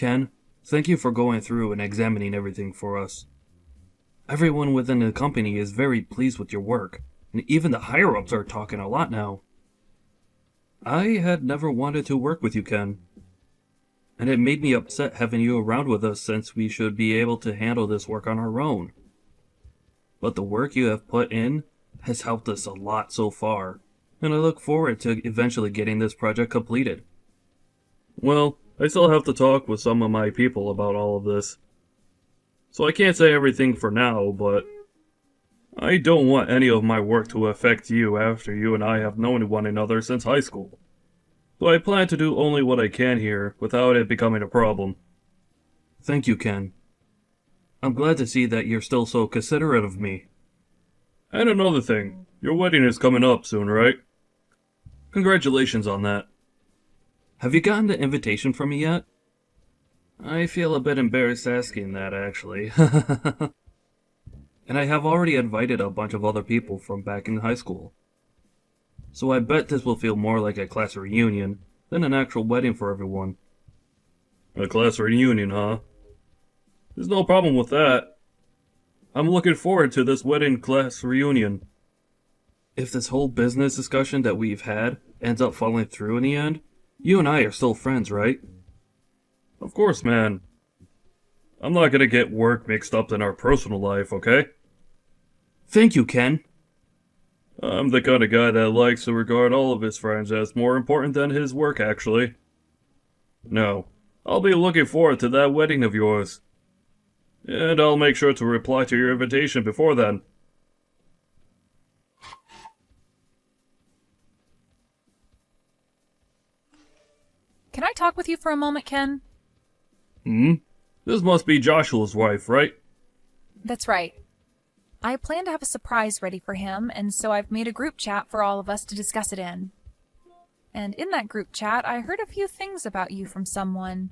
Ken, thank you for going through and examining everything for us. Everyone within the company is very pleased with your work, and even the higher-ups are talking a lot now. I had never wanted to work with you, Ken, and it made me upset having you around with us since we should be able to handle this work on our own. But the work you have put in has helped us a lot so far, and I look forward to eventually getting this project completed. Well, I still have to talk with some of my people about all of this. So I can't say everything for now, but I don't want any of my work to affect you after you and I have known one another since high school. So I plan to do only what I can here without it becoming a problem. Thank you, Ken. I'm glad to see that you're still so considerate of me. And another thing, your wedding is coming up soon, right? Congratulations on that. Have you gotten the invitation from me yet? I feel a bit embarrassed asking that, actually. And I have already invited a bunch of other people from back in high school. So I bet this will feel more like a class reunion than an actual wedding for everyone. A class reunion, huh? There's no problem with that. I'm looking forward to this wedding class reunion. If this whole business discussion that we've had ends up falling through in the end, you and I are still friends, right? Of course, man. I'm not gonna get work mixed up in our personal life, okay? Thank you, Ken. I'm the kind of guy that likes to regard all of his friends as more important than his work, actually. No, I'll be looking forward to that wedding of yours. And I'll make sure to reply to your invitation before then. Can I talk with you for a moment, Ken? This must be Joshua's wife, right? That's right. I plan to have a surprise ready for him, and so I've made a group chat for all of us to discuss it in. And in that group chat, I heard a few things about you from someone.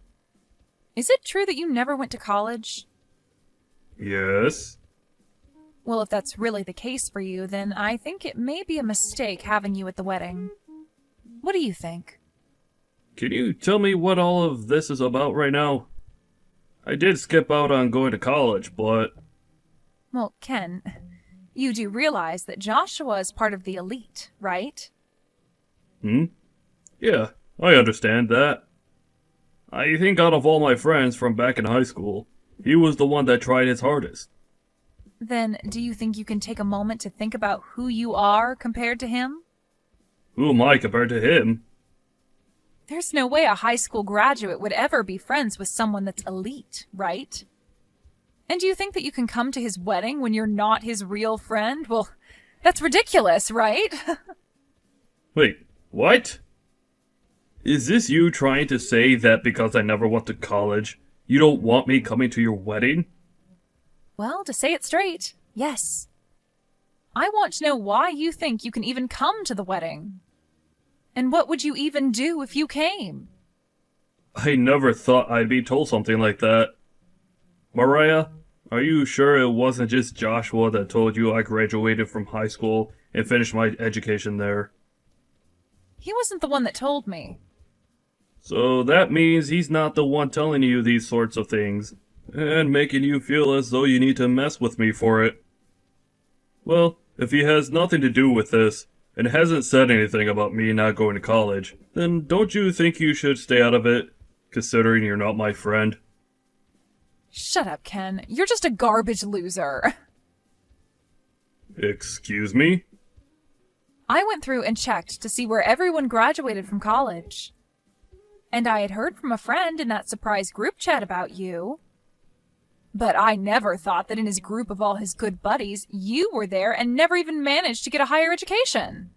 Is it true that you never went to college? Yes. Well, if that's really the case for you, then I think it may be a mistake having you at the wedding. What do you think? Can you tell me what all of this is about right now? I did skip out on going to college, but... Well, Ken, you do realize that Joshua is part of the elite, right? Yeah, I understand that. I think out of all my friends from back in high school, he was the one that tried his hardest. Then do you think you can take a moment to think about who you are compared to him? Who am I compared to him? There's no way a high school graduate would ever be friends with someone that's elite, right? And do you think that you can come to his wedding when you're not his real friend? Well, that's ridiculous, right? Wait, what? Is this you trying to say that because I never went to college, you don't want me coming to your wedding? Well, to say it straight, yes. I want to know why you think you can even come to the wedding. And what would you even do if you came? I never thought I'd be told something like that. Mariah, are you sure it wasn't just Joshua that told you I graduated from high school and finished my education there? He wasn't the one that told me. So that means he's not the one telling you these sorts of things, and making you feel as though you need to mess with me for it. Well, if he has nothing to do with this, and hasn't said anything about me not going to college, then don't you think you should stay out of it, considering you're not my friend? Shut up, Ken. You're just a garbage loser. Excuse me? I went through and checked to see where everyone graduated from college. And I had heard from a friend in that surprise group chat about you. But I never thought that in his group of all his good buddies, you were there and never even managed to get a higher education.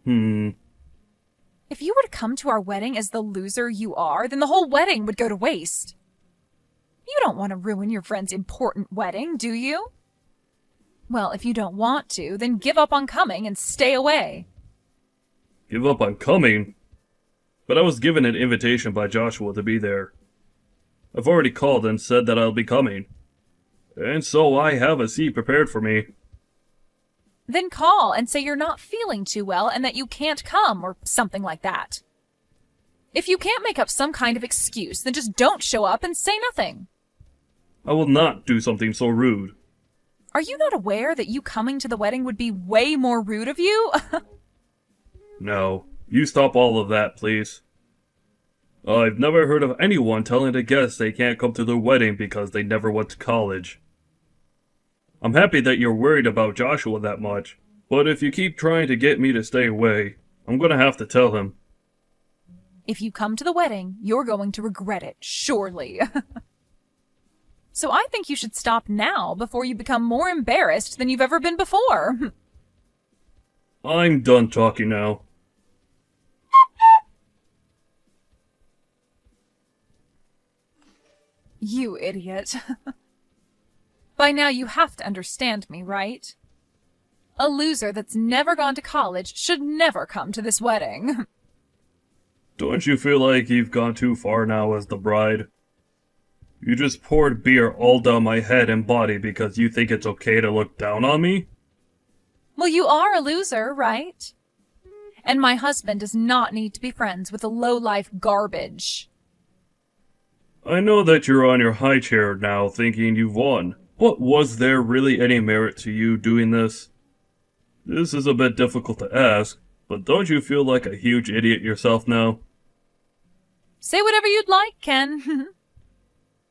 If you were to come to our wedding as the loser you are, then the whole wedding would go to waste. You don't want to ruin your friend's important wedding, do you? Well, if you don't want to, then give up on coming and stay away. Give up on coming? But I was given an invitation by Joshua to be there. I've already called and said that I'll be coming. And so I have a seat prepared for me. Then call and say you're not feeling too well and that you can't come or something like that. If you can't make up some kind of excuse, then just don't show up and say nothing. I will not do something so rude. Are you not aware that you coming to the wedding would be way more rude of you? No, you stop all of that, please. I've never heard of anyone telling a guest they can't come to their wedding because they never went to college. I'm happy that you're worried about Joshua that much, but if you keep trying to get me to stay away, I'm gonna have to tell him. If you come to the wedding, you're going to regret it, surely. So I think you should stop now before you become more embarrassed than you've ever been before. I'm done talking now. You idiot. By now you have to understand me, right? A loser that's never gone to college should never come to this wedding. Don't you feel like you've gone too far now as the bride? You just poured beer all down my head and body because you think it's okay to look down on me? Well, you are a loser, right? And my husband does not need to be friends with a low-life garbage. I know that you're on your high chair now thinking you've won, but was there really any merit to you doing this? This is a bit difficult to ask, but don't you feel like a huge idiot yourself now? Say whatever you'd like, Ken.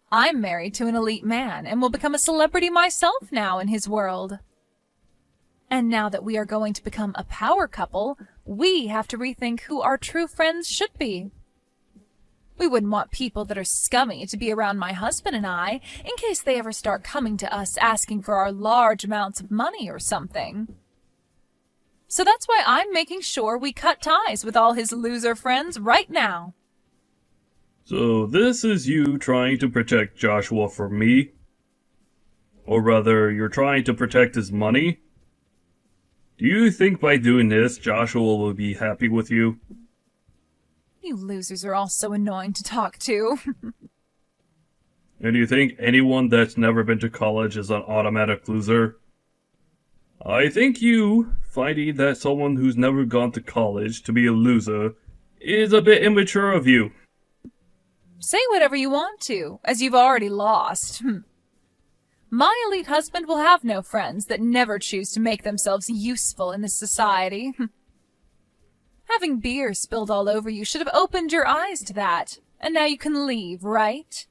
I'm married to an elite man and will become a celebrity myself now in his world. And now that we are going to become a power couple, we have to rethink who our true friends should be. We wouldn't want people that are scummy to be around my husband and I, in case they ever start coming to us asking for our large amounts of money or something. So that's why I'm making sure we cut ties with all his loser friends right now. So this is you trying to protect Joshua from me? Or rather, you're trying to protect his money? Do you think by doing this, Joshua will be happy with you? You losers are all so annoying to talk to. And do you think anyone that's never been to college is an automatic loser? I think you, finding that someone who's never gone to college to be a loser, is a bit immature of you. Say whatever you want to, as you've already lost. My elite husband will have no friends that never choose to make themselves useful in this society. Having beer spilled all over you should have opened your eyes to that, and now you can leave, right?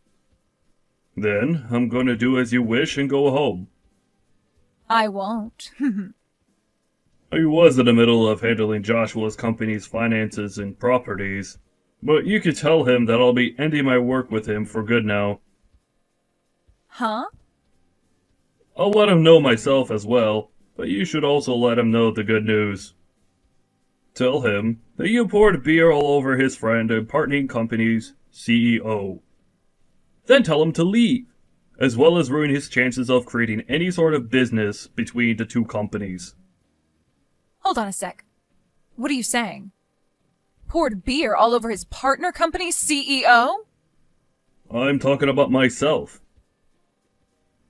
Then, I'm going to do as you wish and go home. I won't. I was in the middle of handling Joshua's company's finances and properties, but you could tell him that I'll be ending my work with him for good now. Huh? I'll let him know myself as well, but you should also let him know the good news. Tell him that you poured beer all over his friend and partnering company's CEO. Then tell him to leave, as well as ruin his chances of creating any sort of business between the two companies. Hold on a sec. What are you saying? Poured beer all over his partner company's CEO? I'm talking about myself.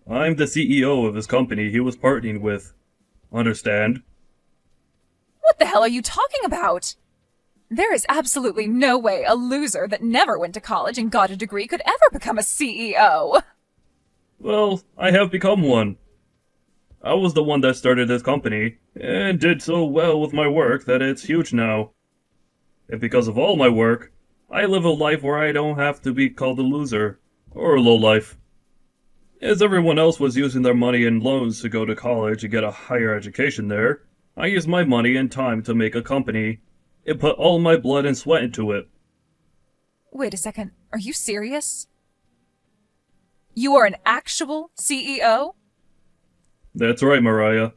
I'm the CEO of his company he was partnering with. Understand? What the hell are you talking about? There is absolutely no way a loser that never went to college and got a degree could ever become a CEO. Well, I have become one. I was the one that started this company, and did so well with my work that it's huge now. And because of all my work, I live a life where I don't have to be called a loser, or a lowlife. As everyone else was using their money and loans to go to college and get a higher education there, I used my money and time to make a company. It put all my blood and sweat into it. Wait a second, are you serious? You are an actual CEO? That's right, Mariah.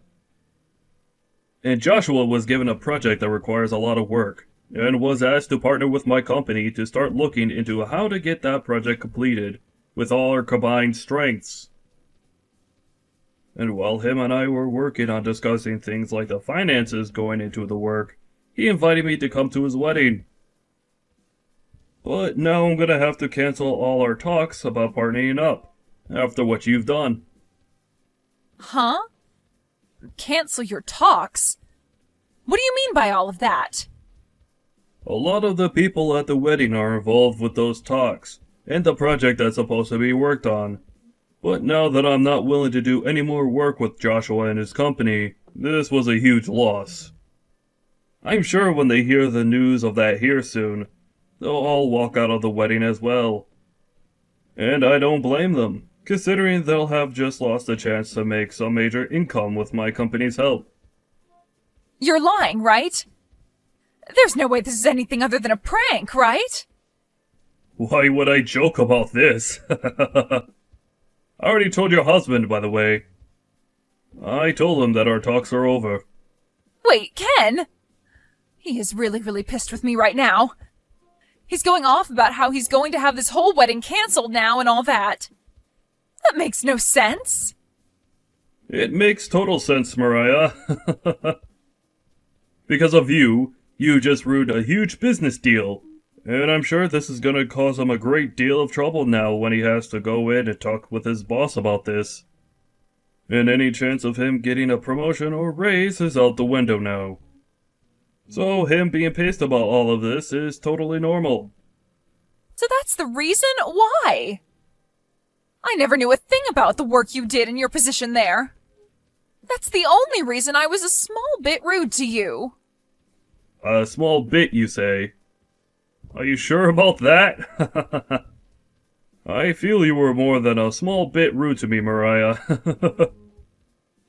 And Joshua was given a project that requires a lot of work, and was asked to partner with my company to start looking into how to get that project completed with all our combined strengths. And while him and I were working on discussing things like the finances going into the work, he invited me to come to his wedding. But now I'm gonna have to cancel all our talks about partnering up, after what you've done. Huh? Cancel your talks? What do you mean by all of that? A lot of the people at the wedding are involved with those talks, and the project that's supposed to be worked on. But now that I'm not willing to do any more work with Joshua and his company, this was a huge loss. I'm sure when they hear the news of that here soon, they'll all walk out of the wedding as well. And I don't blame them, considering they'll have just lost a chance to make some major income with my company's help. You're lying, right? There's no way this is anything other than a prank, right? Why would I joke about this? I already told your husband, by the way. I told him that our talks are over. Wait, Ken? He is really, really pissed with me right now. He's going off about how he's going to have this whole wedding canceled now and all that. That makes no sense. It makes total sense, Mariah. Because of you, you just ruined a huge business deal. And I'm sure this is gonna cause him a great deal of trouble now when he has to go in and talk with his boss about this. And any chance of him getting a promotion or raise is out the window now. So him being pissed about all of this is totally normal. So that's the reason? Why? I never knew a thing about the work you did in your position there. That's the only reason I was a small bit rude to you. A small bit, you say? Are you sure about that? I feel you were more than a small bit rude to me, Mariah.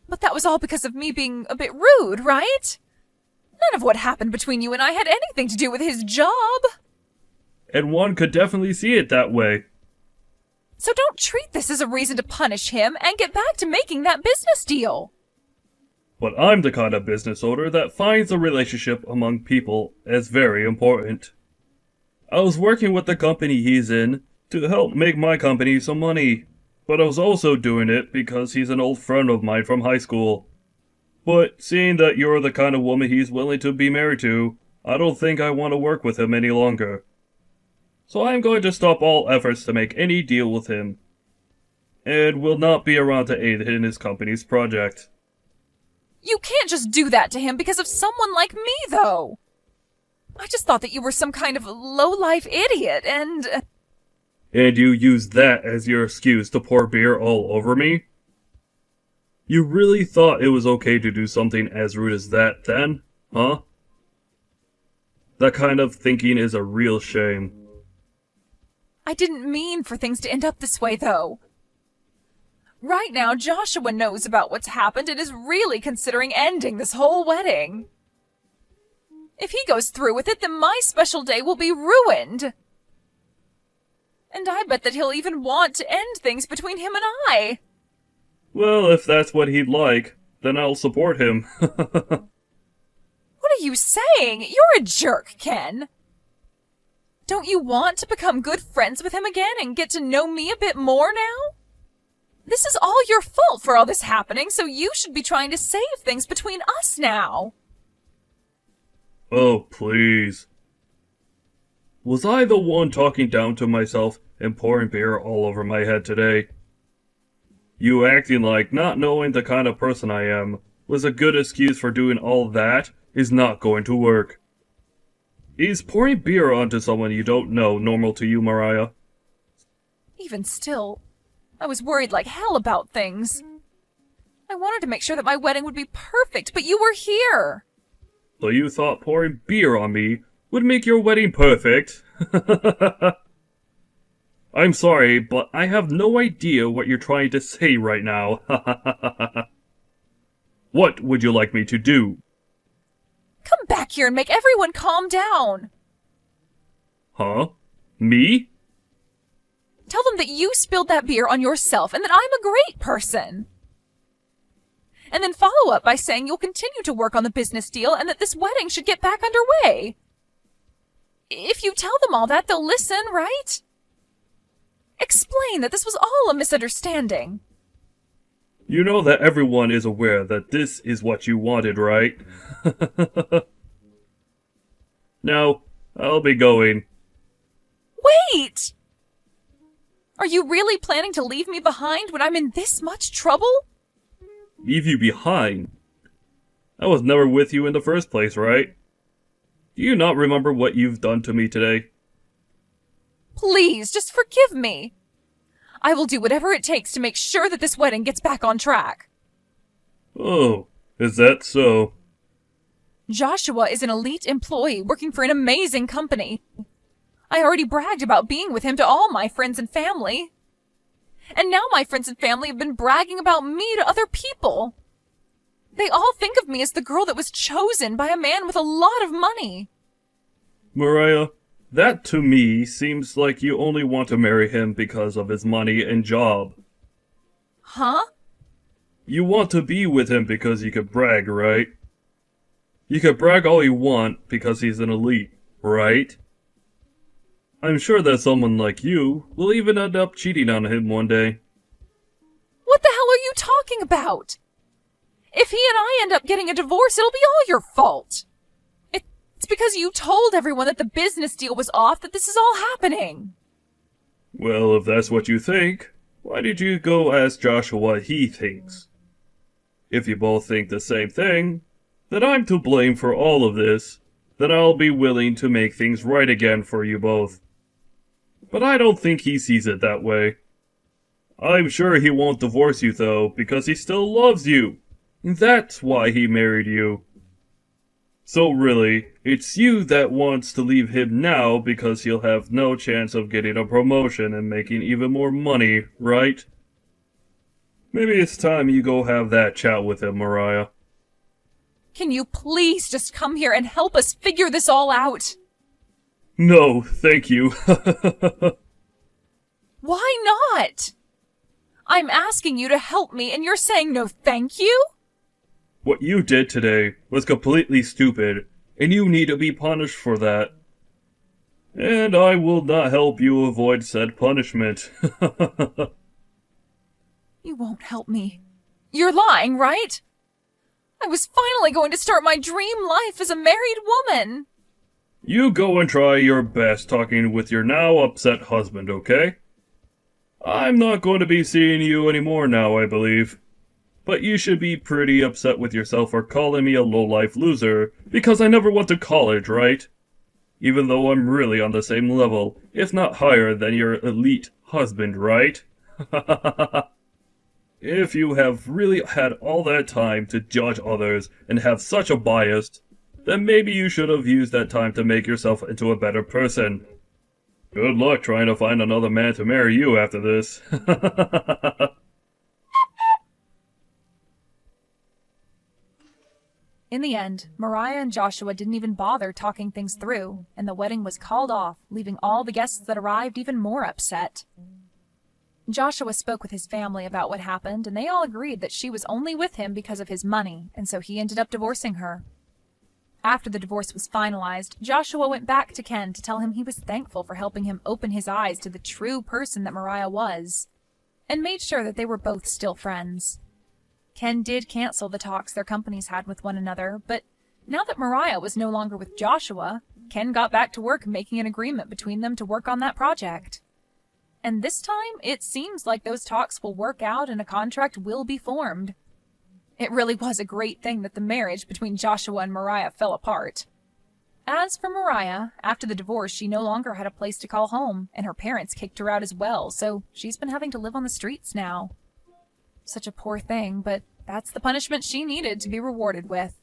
But that was all because of me being a bit rude, right? None of what happened between you and I had anything to do with his job. And one could definitely see it that way. So don't treat this as a reason to punish him and get back to making that business deal. But I'm the kind of business owner that finds a relationship among people as very important. I was working with the company he's in to help make my company some money, but I was also doing it because he's an old friend of mine from high school. But seeing that you're the kind of woman he's willing to be married to, I don't think I want to work with him any longer. So I'm going to stop all efforts to make any deal with him, and will not be around to aid in his company's project. You can't just do that to him because of someone like me, though. I just thought that you were some kind of low-life idiot, and... And you use that as your excuse to pour beer all over me? You really thought it was okay to do something as rude as that then, huh? That kind of thinking is a real shame. I didn't mean for things to end up this way, though. Right now, Joshua knows about what's happened and is really considering ending this whole wedding. If he goes through with it, then my special day will be ruined. And I bet that he'll even want to end things between him and I. Well, if that's what he'd like, then I'll support him. What are you saying? You're a jerk, Ken. Don't you want to become good friends with him again and get to know me a bit more now? This is all your fault for all this happening, so you should be trying to save things between us now. Oh, please. Was I the one talking down to myself and pouring beer all over my head today? You acting like not knowing the kind of person I am was a good excuse for doing all that is not going to work. Is pouring beer onto someone you don't know normal to you, Mariah? Even still, I was worried like hell about things. I wanted to make sure that my wedding would be perfect, but you were here. So you thought pouring beer on me would make your wedding perfect? I'm sorry, but I have no idea what you're trying to say right now. What would you like me to do? Come back here and make everyone calm down. Huh? Me? Tell them that you spilled that beer on yourself and that I'm a great person. And then follow up by saying you'll continue to work on the business deal and that this wedding should get back underway. If you tell them all that, they'll listen, right? Explain that this was all a misunderstanding. You know that everyone is aware that this is what you wanted, right? Now, I'll be going. Wait! Are you really planning to leave me behind when I'm in this much trouble? Leave you behind? I was never with you in the first place, right? Do you not remember what you've done to me today? Please, just forgive me. I will do whatever it takes to make sure that this wedding gets back on track. Oh, is that so? Joshua is an elite employee working for an amazing company. I already bragged about being with him to all my friends and family. And now my friends and family have been bragging about me to other people. They all think of me as the girl that was chosen by a man with a lot of money. Mariah, that to me seems like you only want to marry him because of his money and job. Huh? You want to be with him because you could brag, right? You could brag all you want because he's an elite, right? I'm sure that someone like you will even end up cheating on him one day. What the hell are you talking about? If he and I end up getting a divorce, it'll be all your fault. It's because you told everyone that the business deal was off that this is all happening. Well, if that's what you think, why did you go ask Joshua what he thinks? If you both think the same thing, then I'm to blame for all of this, then I'll be willing to make things right again for you both. But I don't think he sees it that way. I'm sure he won't divorce you though, because he still loves you. That's why he married you. So really, it's you that wants to leave him now because he'll have no chance of getting a promotion and making even more money, right? Maybe it's time you go have that chat with him, Mariah. Can you please just come here and help us figure this all out? No, thank you. Why not? I'm asking you to help me and you're saying no thank you? What you did today was completely stupid, and you need to be punished for that. And I will not help you avoid said punishment. You won't help me. You're lying, right? I was finally going to start my dream life as a married woman. You go and try your best talking with your now upset husband, okay? I'm not going to be seeing you anymore now, I believe. But you should be pretty upset with yourself for calling me a low-life loser, because I never went to college, right? Even though I'm really on the same level, if not higher than your elite husband, right? If you have really had all that time to judge others and have such a bias, then maybe you should have used that time to make yourself into a better person. Good luck trying to find another man to marry you after this. In the end, Mariah and Joshua didn't even bother talking things through, and the wedding was called off, leaving all the guests that arrived even more upset. Joshua spoke with his family about what happened, and they all agreed that she was only with him because of his money, and so he ended up divorcing her. After the divorce was finalized, Joshua went back to Ken to tell him he was thankful for helping him open his eyes to the true person that Mariah was, and made sure that they were both still friends. Ken did cancel the talks their companies had with one another, but now that Mariah was no longer with Joshua, Ken got back to work making an agreement between them to work on that project. And this time, it seems like those talks will work out and a contract will be formed. It really was a great thing that the marriage between Joshua and Mariah fell apart. As for Mariah, after the divorce, she no longer had a place to call home, and her parents kicked her out as well, so she's been having to live on the streets now. Such a poor thing, but that's the punishment she needed to be rewarded with.